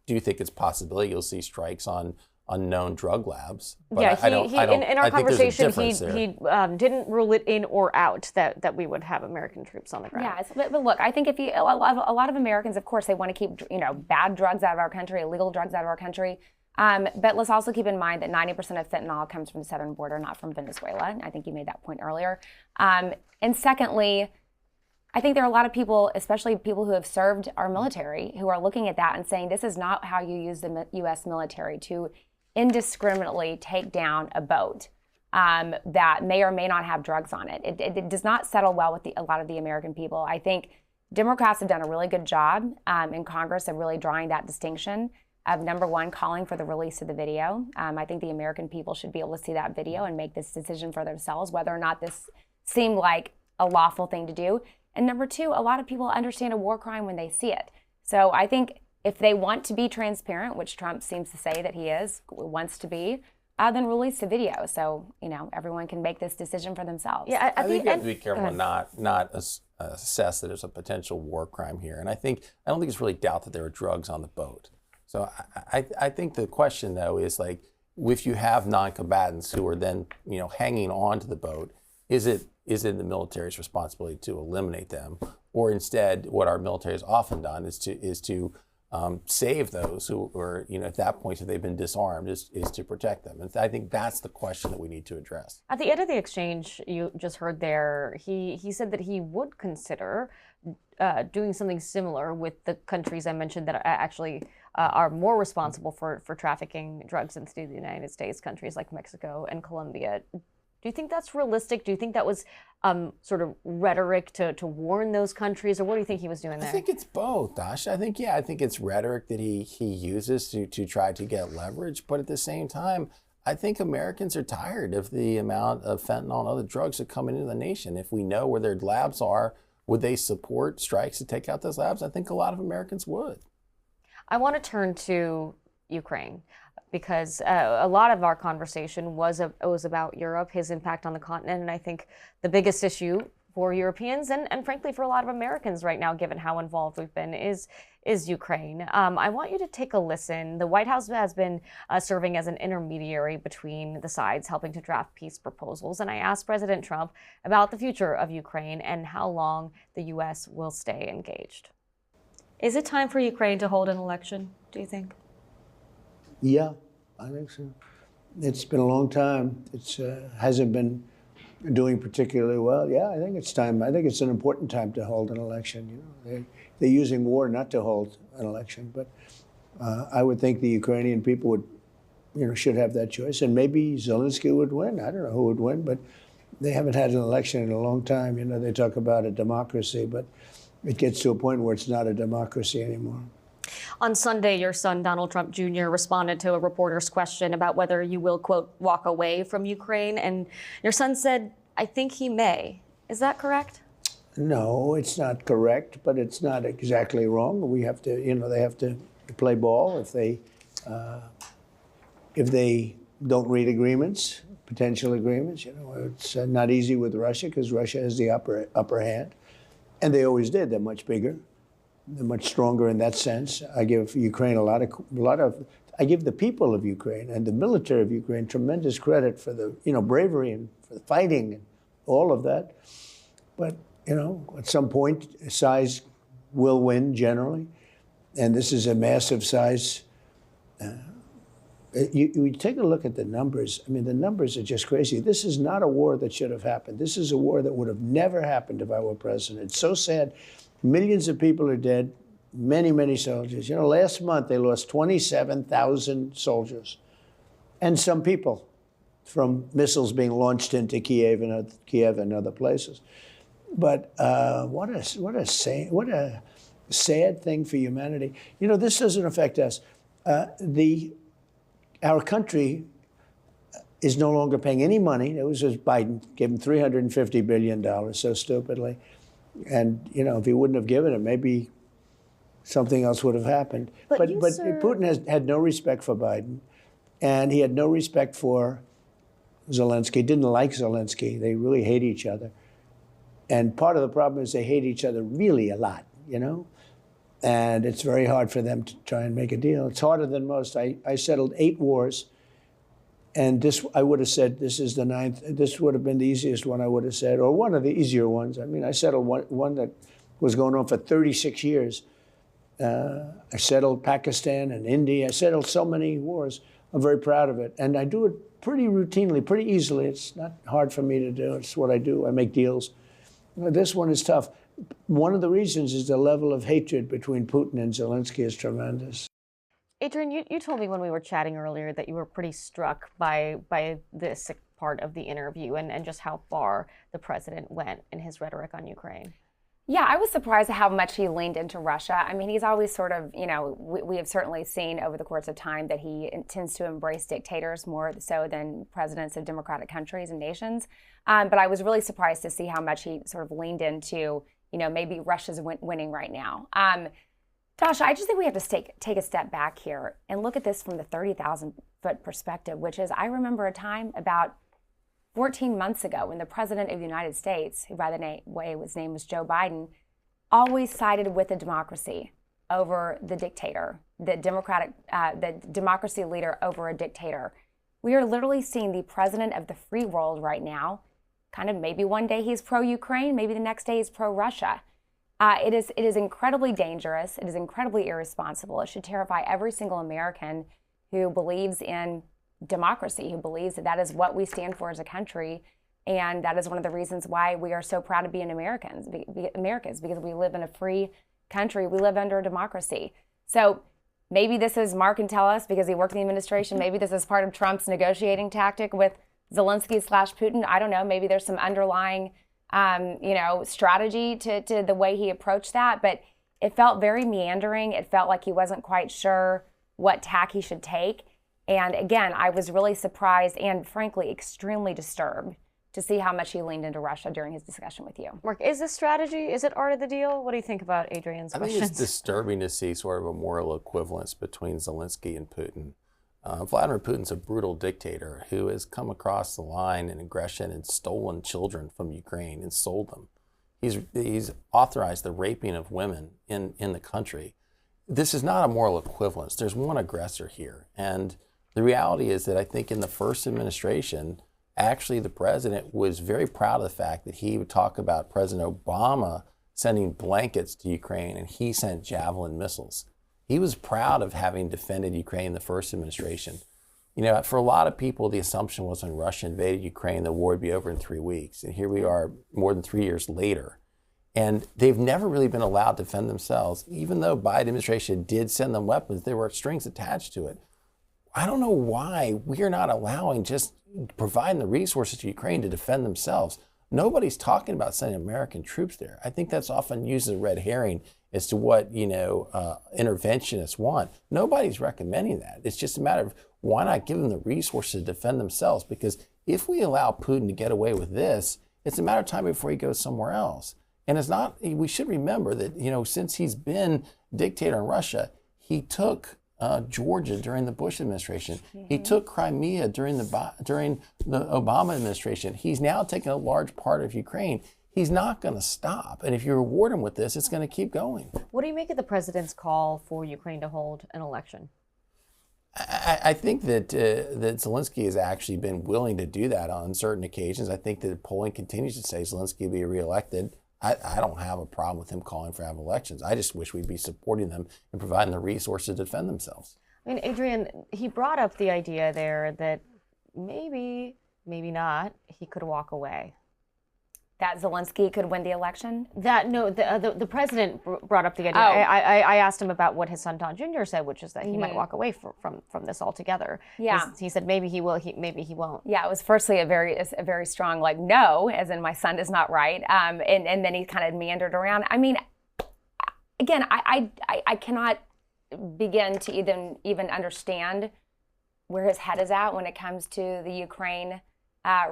Speaker 3: do think it's a possibility you'll see strikes on unknown drug labs. But
Speaker 1: in our conversation, he didn't rule it in or out that we would have American troops on the ground.
Speaker 4: Yeah, but look, I think if a lot of Americans, of course, they want to keep bad drugs out of our country, illegal drugs out of our country. But let's also keep in mind that 90% of fentanyl comes from the southern border, not from Venezuela. I think you made that point earlier. And secondly, I think there are a lot of people, especially people who have served our military, who are looking at that and saying this is not how you use the U.S. military to indiscriminately take down a boat that may or may not have drugs on it. It does not settle well with a lot of the American people. I think Democrats have done a really good job in Congress of really drawing that distinction of, number one, calling for the release of the video. I think the American people should be able to see that video and make this decision for themselves, whether or not this seemed like a lawful thing to do. And number two, a lot of people understand a war crime when they see it. So I think if they want to be transparent, which Trump seems to say that he wants to be, then release the video so everyone can make this decision for themselves.
Speaker 3: Yeah, I think you have to be careful and not assess that there's a potential war crime here. And I don't think it's really doubt that there were drugs on the boat. So I think the question though is like, if you have non-combatants who are then hanging on to the boat, is it the military's responsibility to eliminate them, or instead what our military has often done is to save those who are, at that point, if they've been disarmed, is to protect them. And I think that's the question that we need to address.
Speaker 1: At the end of the exchange you just heard there, he said that he would consider doing something similar with the countries I mentioned that actually are more responsible for trafficking drugs into the United States, countries like Mexico and Colombia. Do you think that's realistic? Do you think that was sort of rhetoric to warn those countries, or what do you think he was doing there?
Speaker 3: I think it's both, Dasha. I think it's rhetoric that he uses to try to get leverage, but at the same time, I think Americans are tired of the amount of fentanyl and other drugs that come into the nation. If we know where their labs are, would they support strikes to take out those labs? I think a lot of Americans would.
Speaker 1: I want to turn to Ukraine, because a lot of our conversation was about Europe, his impact on the continent, and I think the biggest issue for Europeans and frankly for a lot of Americans right now, given how involved we've been, is Ukraine. I want you to take a listen. The White House has been serving as an intermediary between the sides, helping to draft peace proposals, and I asked President Trump about the future of Ukraine and how long the U.S. will stay engaged. Is it time for Ukraine to hold an election, do you think?
Speaker 2: Yeah, I think so. It's been a long time. It hasn't been doing particularly well. Yeah, I think it's time. I think it's an important time to hold an election. They're using war not to hold an election, but I would think the Ukrainian people would, should have that choice, and maybe Zelensky would win. I don't know who would win, but they haven't had an election in a long time. They talk about a democracy, but it gets to a point where it's not a democracy anymore.
Speaker 1: On Sunday, your son, Donald Trump Jr., responded to a reporter's question about whether you will, quote, walk away from Ukraine. And your son said, I think he may. Is that correct?
Speaker 2: No, it's not correct, but it's not exactly wrong. We have to, they have to play ball if they don't read agreements, potential agreements. It's not easy with Russia because Russia has the upper hand. And they always did. They're much bigger. They're much stronger in that sense. I give Ukraine I give the people of Ukraine and the military of Ukraine tremendous credit for the, bravery and for the fighting and all of that. But, at some point, size will win generally. And this is a massive size. You take a look at the numbers. I mean, the numbers are just crazy. This is not a war that should have happened. This is a war that would have never happened if I were president. It's so sad. Millions of people are dead, many, many soldiers. Last month they lost 27,000 soldiers and some people from missiles being launched into Kiev and other places. But what a sad thing for humanity. This doesn't affect us. Our country is no longer paying any money. It was just Biden gave him $350 billion so stupidly. And, if he wouldn't have given it, maybe something else would have happened. But Putin had no respect for Biden, and he had no respect for Zelensky, didn't like Zelensky. They really hate each other. And part of the problem is they hate each other really a lot, And it's very hard for them to try and make a deal. It's harder than most. I settled 8 wars. And I would have said this is the 9th. This would have been the easiest one I would have said, or one of the easier ones. I mean, I settled one that was going on for 36 years. I settled Pakistan and India. I settled so many wars. I'm very proud of it. And I do it pretty routinely, pretty easily. It's not hard for me to do. It's what I do. I make deals. This one is tough. One of the reasons is the level of hatred between Putin and Zelensky is tremendous.
Speaker 1: Adrienne, you told me when we were chatting earlier that you were pretty struck by this part of the interview and just how far the president went in his rhetoric on Ukraine.
Speaker 4: Yeah, I was surprised at how much he leaned into Russia. I mean, he's always sort of, we have certainly seen over the course of time that he tends to embrace dictators more so than presidents of democratic countries and nations. But I was really surprised to see how much he sort of leaned into maybe Russia's winning right now. Dasha, I just think we have to take a step back here and look at this from the 30,000-foot perspective, which is, I remember a time about 14 months ago when the President of the United States, who by the way his name was Joe Biden, always sided with the democracy over the dictator, the democracy leader over a dictator. We are literally seeing the president of the free world right now, kind of maybe one day he's pro-Ukraine, maybe the next day he's pro-Russia. It is incredibly dangerous. It is incredibly irresponsible. It should terrify every single American who believes in democracy, who believes that is what we stand for as a country. And that is one of the reasons why we are so proud to be Americans, because we live in a free country. We live under a democracy. So maybe this is, Mark can tell us because he worked in the administration, maybe this is part of Trump's negotiating tactic with Zelensky/Putin. I don't know. Maybe there's some underlying strategy to the way he approached that, but it felt very meandering. It felt like he wasn't quite sure what tack he should take. And again, I was really surprised and frankly extremely disturbed to see how much he leaned into Russia during his discussion with you.
Speaker 1: Mark, is this strategy? Is it art of the deal? What do you think about Adrienne's questions?
Speaker 3: I think it's disturbing to see sort of a moral equivalence between Zelensky and Putin. Vladimir Putin's a brutal dictator who has come across the line in aggression and stolen children from Ukraine and sold them. He's authorized the raping of women in the country. This is not a moral equivalence. There's one aggressor here. And the reality is that I think in the first administration, actually the president was very proud of the fact that he would talk about President Obama sending blankets to Ukraine and he sent Javelin missiles. He was proud of having defended Ukraine in the first administration. For a lot of people, the assumption was when Russia invaded Ukraine, the war would be over in 3 weeks. And here we are more than 3 years later. And they've never really been allowed to defend themselves. Even though Biden administration did send them weapons, there were strings attached to it. I don't know why we are not allowing, just providing the resources to Ukraine to defend themselves. Nobody's talking about sending American troops there. I think that's often used as a red herring as to what, interventionists want. Nobody's recommending that. It's just a matter of why not give them the resources to defend themselves? Because if we allow Putin to get away with this, it's a matter of time before he goes somewhere else. And it's not, we should remember that, since he's been dictator in Russia, he took Georgia during the Bush administration. Mm-hmm. He took Crimea during the Obama administration. He's now taken a large part of Ukraine. He's not going to stop. And if you reward him with this, it's going to keep going.
Speaker 1: What do you make of the president's call for Ukraine to hold an election?
Speaker 3: I think that Zelensky has actually been willing to do that on certain occasions. I think that polling continues to say Zelensky will be reelected. I don't have a problem with him calling for elections. I just wish we'd be supporting them and providing the resources to defend themselves.
Speaker 1: I mean, Adrienne, he brought up the idea there that maybe not, he could walk away.
Speaker 4: That Zelensky could win the election?
Speaker 1: The president brought up the idea. Oh. I asked him about what his son Don Jr. said, which is that he might walk away from this altogether.
Speaker 4: Yeah.
Speaker 1: He said maybe he will, maybe he won't.
Speaker 4: Yeah, it was firstly a very strong no, as in my son is not right. And then he kind of meandered around. I mean, again, I cannot begin to even understand where his head is at when it comes to the Ukraine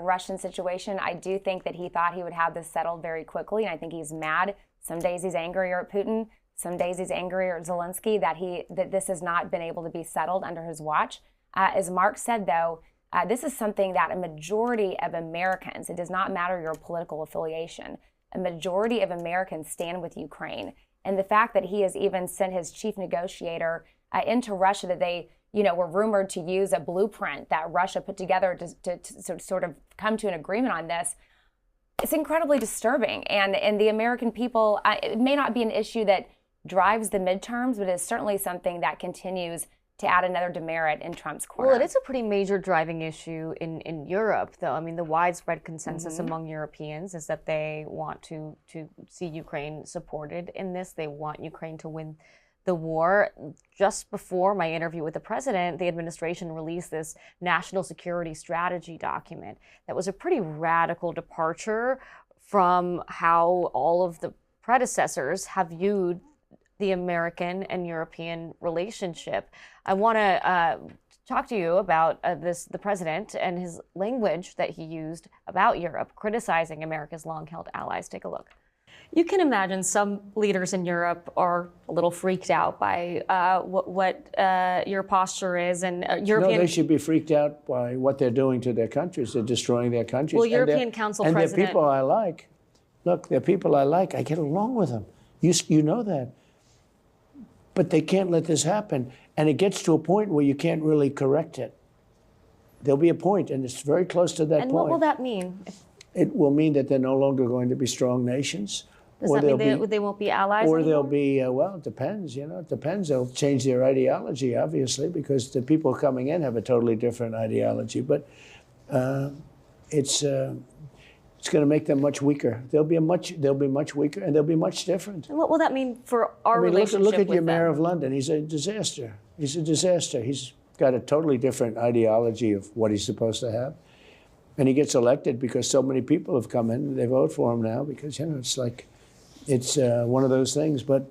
Speaker 4: Russian situation. I do think that he thought he would have this settled very quickly, and I think he's mad. Some days he's angrier at Putin. Some days he's angrier at Zelensky that this has not been able to be settled under his watch. As Mark said, though, this is something that a majority of Americans, it does not matter your political affiliation, a majority of Americans stand with Ukraine. And the fact that he has even sent his chief negotiator into Russia, that they were rumored to use a blueprint that Russia put together to sort of come to an agreement on this. It's incredibly disturbing. And the American people, it may not be an issue that drives the midterms, but it's certainly something that continues to add another demerit in Trump's corner.
Speaker 1: Well, it is a pretty major driving issue in Europe, though. I mean, the widespread consensus among Europeans is that they want to see Ukraine supported in this. They want Ukraine to win the war. Just before my interview with the president, the administration released this national security strategy document that was a pretty radical departure from how all of the predecessors have viewed the American and European relationship. I want to talk to you about the president and his language that he used about Europe, criticizing America's long-held allies. Take a look. You can imagine some leaders in Europe are a little freaked out by what your posture is, and European.
Speaker 2: No, they should be freaked out by what they're doing to their countries. They're destroying their countries.
Speaker 1: Well, European Council
Speaker 2: and
Speaker 1: President.
Speaker 2: they're people I like. Look, they're people I like. I get along with them. You know that. But they can't let this happen. And it gets to a point where you can't really correct it. There'll be a point, and it's very close to that
Speaker 1: and
Speaker 2: point.
Speaker 1: what will that mean?
Speaker 2: It will mean that they're no longer going to be strong nations.
Speaker 1: Does that mean they won't be allies
Speaker 2: Or
Speaker 1: anymore?
Speaker 2: they'll be, well, it depends, it depends. They'll change their ideology, obviously, because the people coming in have a totally different ideology. But it's going to make them much weaker. They'll be much weaker, and they'll be much different.
Speaker 1: And what will that mean for our relationship
Speaker 2: look at
Speaker 1: with
Speaker 2: your mayor
Speaker 1: them?
Speaker 2: of London. He's a disaster. He's a disaster. He's got a totally different ideology of what he's supposed to have. And he gets elected because so many people have come in. They vote for him now because, it's like, it's one of those things. But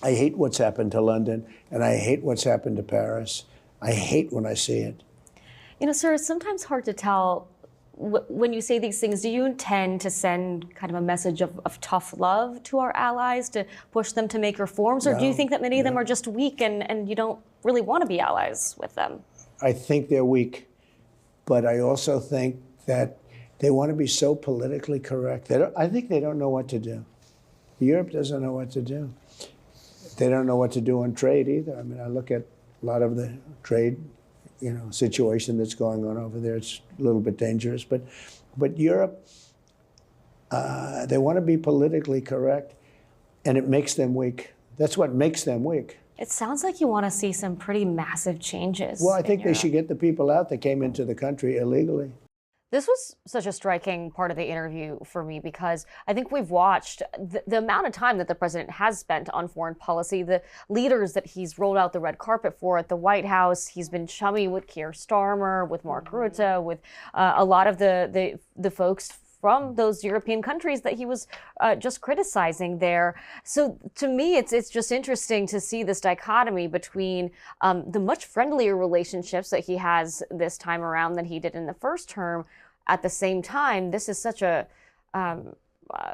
Speaker 2: I hate what's happened to London, and I hate what's happened to Paris. I hate when I see it.
Speaker 1: Sir, it's sometimes hard to tell when you say these things. Do you intend to send kind of a message of tough love to our allies to push them to make reforms? Or do you think that many of them are just weak and you don't really want to be allies with them?
Speaker 2: I think they're weak. But I also think that they want to be so politically correct. I think they don't know what to do. Europe doesn't know what to do. They don't know what to do on trade either. I mean, I look at a lot of the trade, situation that's going on over there. It's a little bit dangerous. But Europe, they want to be politically correct, and it makes them weak. That's what makes them weak.
Speaker 1: It sounds like you want to see some pretty massive changes.
Speaker 2: Well, I think they should get the people out that came into the country illegally.
Speaker 1: This was such a striking part of the interview for me because I think we've watched the amount of time that the president has spent on foreign policy, the leaders that he's rolled out the red carpet for at the White House. He's been chummy with Keir Starmer, with Mark Rutte, with a lot of the folks from those European countries that he was just criticizing there. So to me, it's just interesting to see this dichotomy between the much friendlier relationships that he has this time around than he did in the first term. At the same time, this is such a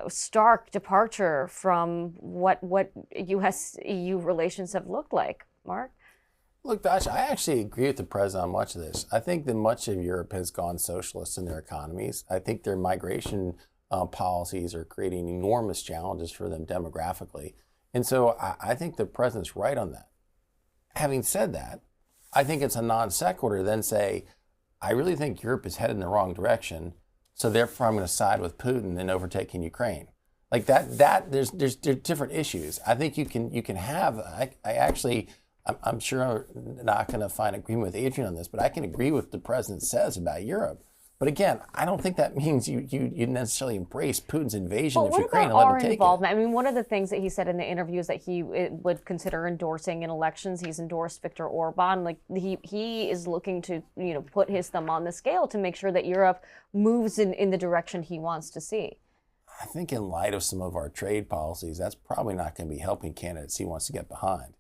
Speaker 1: stark departure from what U.S.-EU relations have looked like. Mark?
Speaker 3: Look, Dasha, I actually agree with the president on much of this. I think that much of Europe has gone socialist in their economies. I think their migration policies are creating enormous challenges for them demographically. And so I think the president's right on that. Having said that, I think it's a non sequitur then say, I really think Europe is headed in the wrong direction, so therefore I'm going to side with Putin in overtaking Ukraine. Like that there's different issues. I think you can have, I'm sure I'm not going to find agreement with Adrienne on this, but I can agree with what the president says about Europe. But again, I don't think that means you necessarily embrace Putin's invasion of Ukraine and let him take
Speaker 1: involvement? I mean, one of the things that he said in the interview is that he would consider endorsing in elections. He's endorsed Viktor Orban. Like he is looking to put his thumb on the scale to make sure that Europe moves in the direction he wants to see.
Speaker 3: I think in light of some of our trade policies, that's probably not going to be helping candidates he wants to get behind.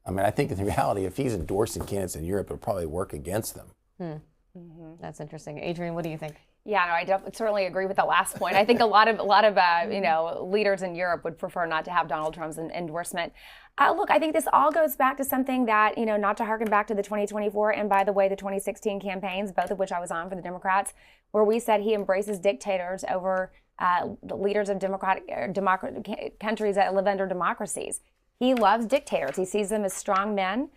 Speaker 3: I mean, I think in the reality, if he's endorsing candidates in Europe, it'll probably work against them.
Speaker 1: Mm-hmm. That's interesting. Adrienne, what do you think?
Speaker 4: Yeah, no, I certainly agree with the last point. I think a lot of leaders in Europe would prefer not to have Donald Trump's endorsement. Look, I think this all goes back to something that, not to harken back to the 2024 and, by the way, the 2016 campaigns, both of which I was on for the Democrats, where we said he embraces dictators over the leaders of democratic countries that live under democracies. He loves dictators. He sees them as strong men.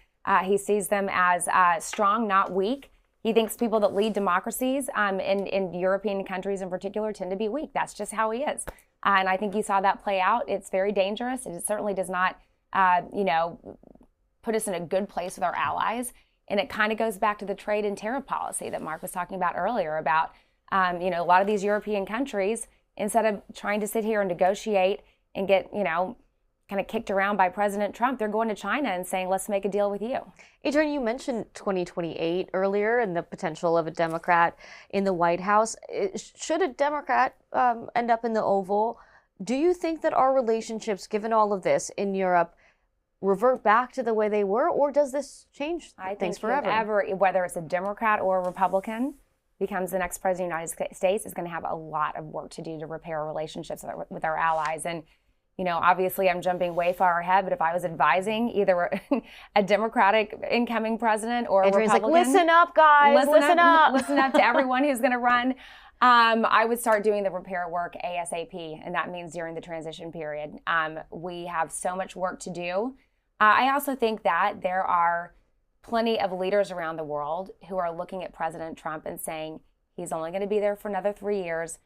Speaker 4: He sees them as strong, not weak. He thinks people that lead democracies in European countries in particular tend to be weak. That's just how he is. And I think you saw that play out. It's very dangerous. It certainly does not, put us in a good place with our allies. And it kind of goes back to the trade and tariff policy that Mark was talking about earlier about, a lot of these European countries, instead of trying to sit here and negotiate and get, kind of kicked around by President Trump, they're going to China and saying, let's make a deal with you.
Speaker 1: Adrienne, you mentioned 2028 earlier and the potential of a Democrat in the White House. Should a Democrat end up in the Oval, do you think that our relationships, given all of this in Europe, revert back to the way they were, or does this change things forever?
Speaker 4: Whether it's a Democrat or a Republican becomes the next president of the United States, is going to have a lot of work to do to repair our relationships with our allies. And Obviously I'm jumping way far ahead, but if I was advising either a Democratic incoming president or a
Speaker 1: Adrienne's
Speaker 4: Republican.
Speaker 1: like, listen up, guys, listen up.
Speaker 4: Listen up to everyone who's going to run. I would start doing the repair work ASAP, and that means during the transition period. We have so much work to do. I also think that there are plenty of leaders around the world who are looking at President Trump and saying, he's only going to be there for another 3 years.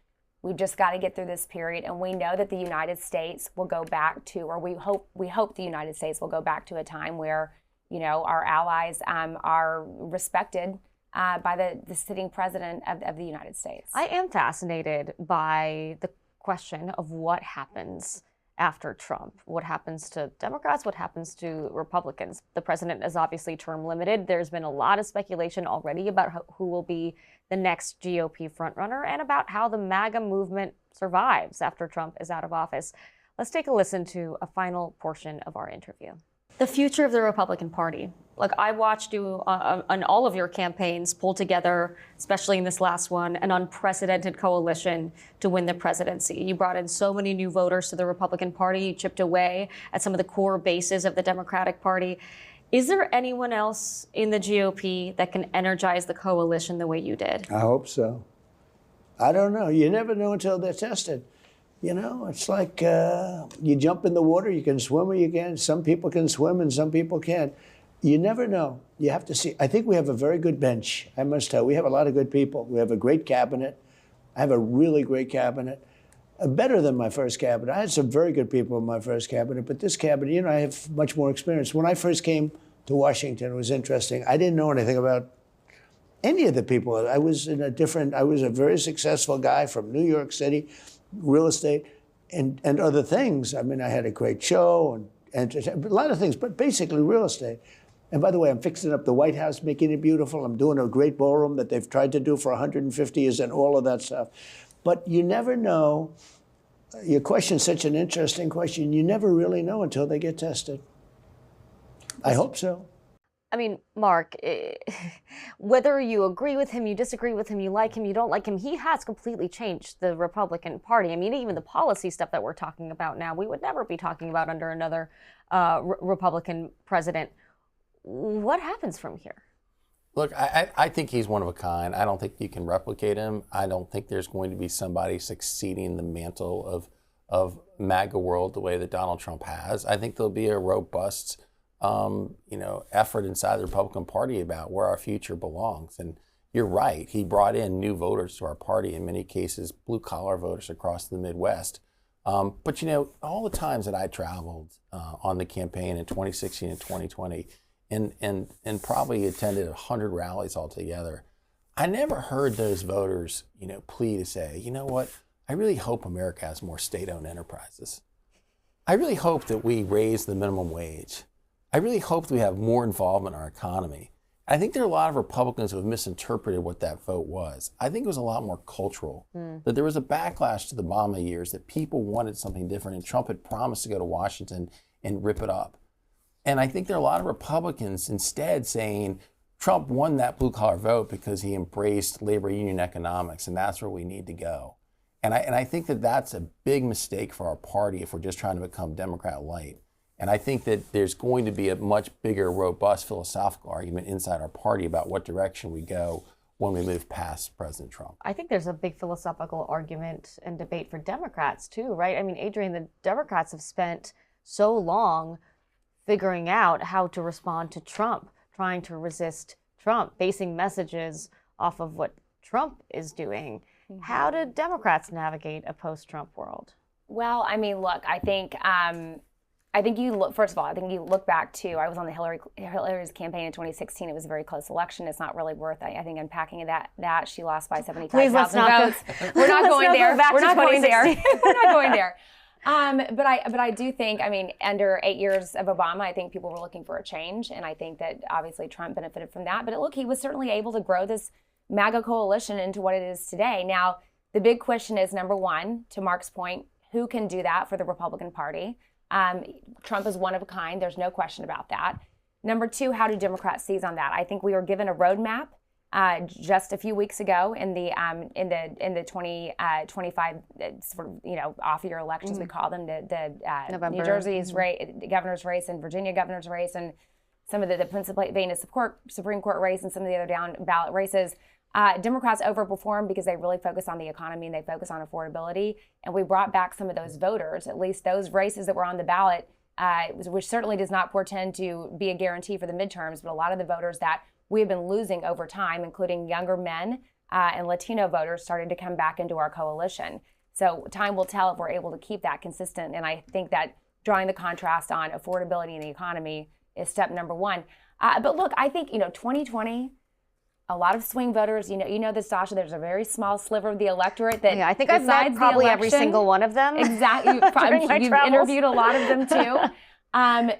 Speaker 4: We've just got to get through this period. And we know that the United States will go back to, or we hope the United States will go back to a time where, our allies are respected by the sitting president of the United States.
Speaker 1: I am fascinated by the question of what happens after Trump. What happens to Democrats? What happens to Republicans? The president is obviously term limited. There's been a lot of speculation already about who will be the next GOP frontrunner and about how the MAGA movement survives after Trump is out of office. Let's take a listen to a final portion of our interview. The future of the Republican Party. Look, I watched you on all of your campaigns pull together, especially in this last one, an unprecedented coalition to win the presidency. You brought in so many new voters to the Republican Party. You chipped away at some of the core bases of the Democratic Party. Is there anyone else in the GOP that can energize the coalition the way you did?
Speaker 2: I hope so. I don't know. You never know until they're tested. It's like you jump in the water, you can swim or you can't. Some people can swim and some people can't. You never know. You have to see. I think we have a very good bench, I must tell. We have a lot of good people. We have a great cabinet. I have a really great cabinet. Better than my first cabinet. I had some very good people in my first cabinet, but this cabinet, I have much more experience. When I first came to Washington, it was interesting. I didn't know anything about any of the people. I was a very successful guy from New York City, real estate and other things. I mean, I had a great show and a lot of things, but basically real estate. And by the way, I'm fixing up the White House, making it beautiful. I'm doing a great ballroom that they've tried to do for 150 years and all of that stuff. But you never know. Your question's such an interesting question. You never really know until they get tested. I hope so.
Speaker 1: I mean, Marc, whether you agree with him, you disagree with him, you like him, you don't like him, he has completely changed the Republican Party. I mean, even the policy stuff that we're talking about now, we would never be talking about under another Republican president. What happens from here?
Speaker 3: Look, I think he's one of a kind. I don't think you can replicate him. I don't think there's going to be somebody succeeding the mantle of MAGA world the way that Donald Trump has. I think there'll be a robust effort inside the Republican Party about where our future belongs. And you're right, he brought in new voters to our party, in many cases, blue-collar voters across the Midwest. But all the times that I traveled on the campaign in 2016 and 2020, and probably attended 100 rallies altogether, I never heard those voters, plea to say, you know what, I really hope America has more state-owned enterprises. I really hope that we raise the minimum wage. I really hope that we have more involvement in our economy. I think there are a lot of Republicans who have misinterpreted what that vote was. I think it was a lot more cultural, that there was a backlash to the Obama years, that people wanted something different, and Trump had promised to go to Washington and rip it up. And I think there are a lot of Republicans instead saying Trump won that blue-collar vote because he embraced labor union economics, and that's where we need to go. And I think that that's a big mistake for our party if we're just trying to become Democrat light. And I think that there's going to be a much bigger, robust philosophical argument inside our party about what direction we go when we move past President Trump.
Speaker 1: I think there's a big philosophical argument and debate for Democrats too, right? I mean, Adrienne, the Democrats have spent so long figuring out how to respond to Trump, trying to resist Trump, basing messages off of what Trump is doing. How do Democrats navigate a post-Trump world?
Speaker 4: Well, I mean, look, I think you look, first of all, I think you look back to, I was on the Hillary's campaign in 2016. It was a very close election. It's not really worth, I think, unpacking that. She lost by 75,000 votes. We're not going there. We're not going there. We're not going there. But I do think, I mean, under 8 years of Obama, I think people were looking for a change. And I think that obviously Trump benefited from that. But look, he was certainly able to grow this MAGA coalition into what it is today. Now, the big question is, number one, to Marc's point, who can do that for the Republican Party? Trump is one of a kind. There's no question about that. Number two, how do Democrats seize on that? I think we were given a roadmap just a few weeks ago in the 2025 sort of off-year elections, we call them, the New Jersey's governor's race and Virginia governor's race, and some of the Pennsylvania Supreme Court race and some of the other down ballot races. Democrats overperformed because they really focus on the economy and they focus on affordability. And we brought back some of those voters, at least those races that were on the ballot, which certainly does not portend to be a guarantee for the midterms, but a lot of the voters that we have been losing over time, including younger men and Latino voters, started to come back into our coalition. So time will tell if we're able to keep that consistent. And I think that drawing the contrast on affordability and the economy is step number one. But look, I think, 2020, a lot of swing voters, you know this, Dasha, there's a very small sliver of the electorate that
Speaker 1: I think I've met probably every single one of them.
Speaker 4: Exactly. You've interviewed a lot of them too.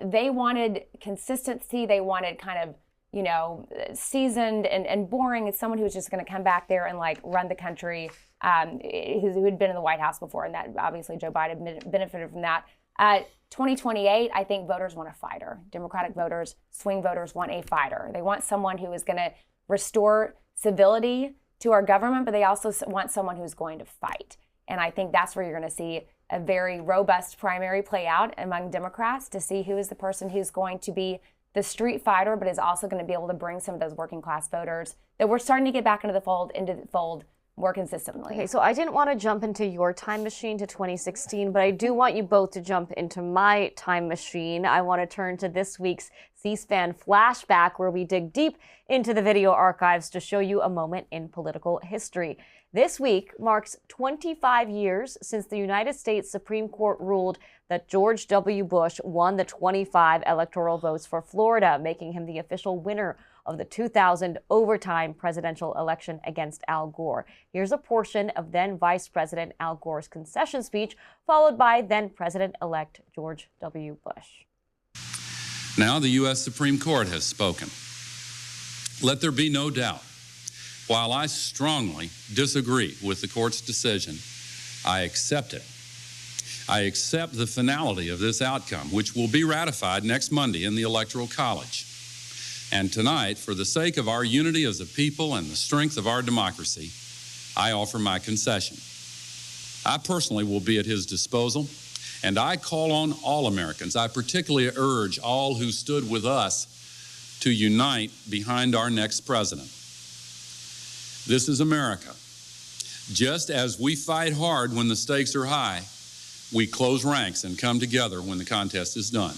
Speaker 4: They wanted consistency. They wanted kind of, seasoned and boring as someone who's just going to come back there and run the country, who had been in the White House before. And that obviously Joe Biden benefited from that. 2028, I think voters want a fighter. Democratic voters, swing voters want a fighter. They want someone who is going to restore civility to our government, but they also want someone who's going to fight. And I think that's where you're going to see a very robust primary play out among Democrats to see who is the person who's going to be the street fighter, but is also going to be able to bring some of those working class voters that we're starting to get back into the fold more consistently.
Speaker 1: Okay, so I didn't want to jump into your time machine to 2016, but I do want you both to jump into my time machine. I want to turn to this week's C-SPAN flashback, where we dig deep into the video archives to show you a moment in political history. This week marks 25 years since the United States Supreme Court ruled that George W. Bush won the 25 electoral votes for Florida, making him the official winner of the 2000 overtime presidential election against Al Gore. Here's a portion of then Vice President Al Gore's concession speech, followed by then President-elect George W. Bush.
Speaker 5: Now the U.S. Supreme Court has spoken. Let there be no doubt. While I strongly disagree with the court's decision, I accept it. I accept the finality of this outcome, which will be ratified next Monday in the Electoral College. And tonight, for the sake of our unity as a people and the strength of our democracy, I offer my concession. I personally will be at his disposal, and I call on all Americans. I particularly urge all who stood with us to unite behind our next president. This is America. Just as we fight hard when the stakes are high, we close ranks and come together when the contest is done.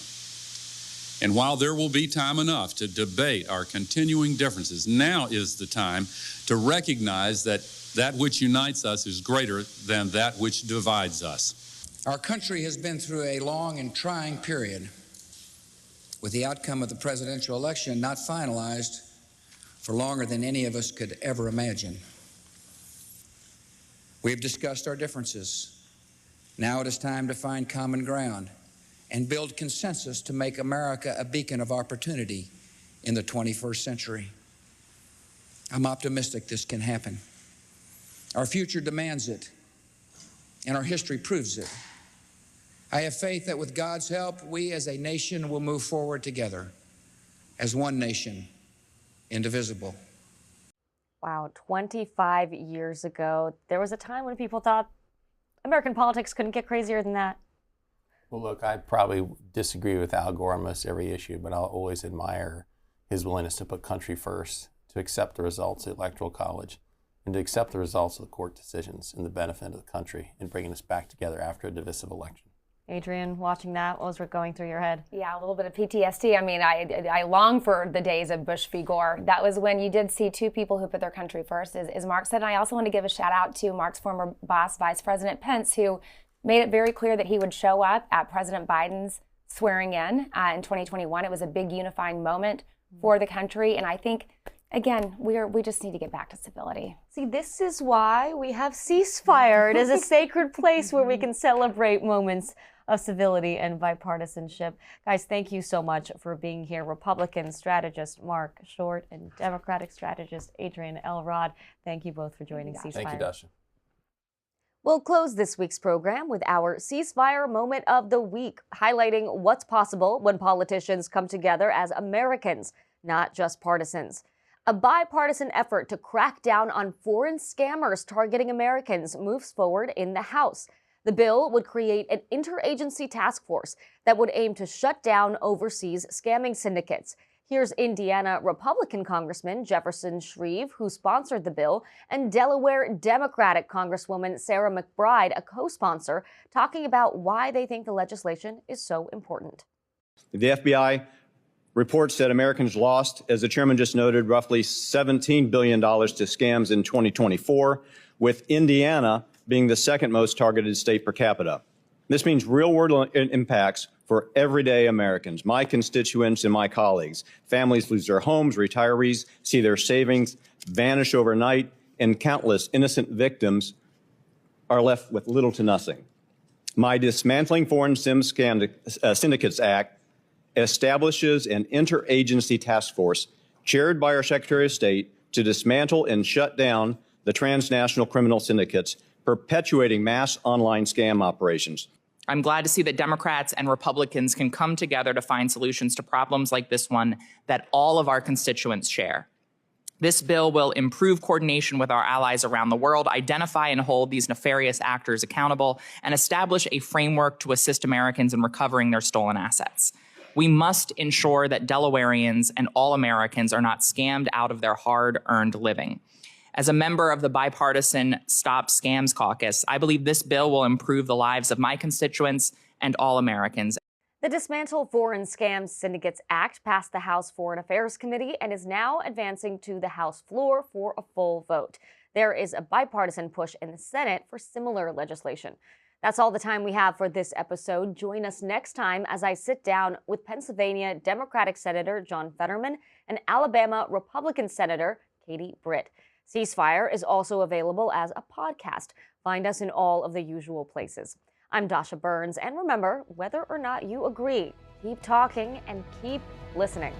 Speaker 5: And while there will be time enough to debate our continuing differences, now is the time to recognize that that which unites us is greater than that which divides us.
Speaker 6: Our country has been through a long and trying period, with the outcome of the presidential election not finalized for longer than any of us could ever imagine. We have discussed our differences. Now it is time to find common ground and build consensus to make America a beacon of opportunity in the 21st century. I'm optimistic this can happen. Our future demands it, and our history proves it. I have faith that with God's help, we as a nation will move forward together as one nation, indivisible.
Speaker 1: Wow, 25 years ago, there was a time when people thought American politics couldn't get crazier than that.
Speaker 3: Well, look, I probably disagree with Al Gore on most every issue, but I'll always admire his willingness to put country first, to accept the results of the Electoral College, and to accept the results of the court decisions in the benefit of the country and bringing us back together after a divisive election.
Speaker 1: Adrienne, watching that, what was going through your head?
Speaker 4: Yeah, a little bit of PTSD. I mean, I long for the days of Bush v. Gore. That was when you did see two people who put their country first, as Mark said. And I also want to give a shout out to Mark's former boss, Vice President Pence, who made it very clear that he would show up at President Biden's swearing in 2021. It was a big unifying moment for the country. And I think, again, we just need to get back to civility.
Speaker 1: See, this is why we have Ceasefire. It is a sacred place where we can celebrate moments of civility and bipartisanship. Guys, thank you so much for being here. Republican strategist Marc Short and Democratic strategist Adrienne Elrod. Thank you both for joining Ceasefire.
Speaker 3: Thank you, Dasha.
Speaker 1: We'll close this week's program with our Ceasefire Moment of the Week, highlighting what's possible when politicians come together as Americans, not just partisans. A bipartisan effort to crack down on foreign scammers targeting Americans moves forward in the House. The bill would create an interagency task force that would aim to shut down overseas scamming syndicates. Here's Indiana Republican Congressman Jefferson Shreve, who sponsored the bill, and Delaware Democratic Congresswoman Sarah McBride, a co-sponsor, talking about why they think the legislation is so important.
Speaker 7: The FBI reports that Americans lost, as the chairman just noted, roughly $17 billion to scams in 2024, with Indiana being the second most targeted state per capita. This means real-world impacts for everyday Americans, my constituents and my colleagues. Families lose their homes, retirees see their savings vanish overnight, and countless innocent victims are left with little to nothing. My Dismantling Foreign Syndicates Act establishes an interagency task force chaired by our Secretary of State to dismantle and shut down the transnational criminal syndicates perpetuating mass online scam operations.
Speaker 8: I'm glad to see that Democrats and Republicans can come together to find solutions to problems like this one that all of our constituents share. This bill will improve coordination with our allies around the world, identify and hold these nefarious actors accountable, and establish a framework to assist Americans in recovering their stolen assets. We must ensure that Delawareans and all Americans are not scammed out of their hard-earned living. As a member of the bipartisan Stop Scams Caucus, I believe this bill will improve the lives of my constituents and all Americans.
Speaker 1: The Dismantle Foreign Scams Syndicates Act passed the House Foreign Affairs Committee and is now advancing to the House floor for a full vote. There is a bipartisan push in the Senate for similar legislation. That's all the time we have for this episode. Join us next time as I sit down with Pennsylvania Democratic Senator John Fetterman and Alabama Republican Senator Katie Britt. Ceasefire is also available as a podcast. Find us in all of the usual places. I'm Dasha Burns, and remember, whether or not you agree, keep talking and keep listening.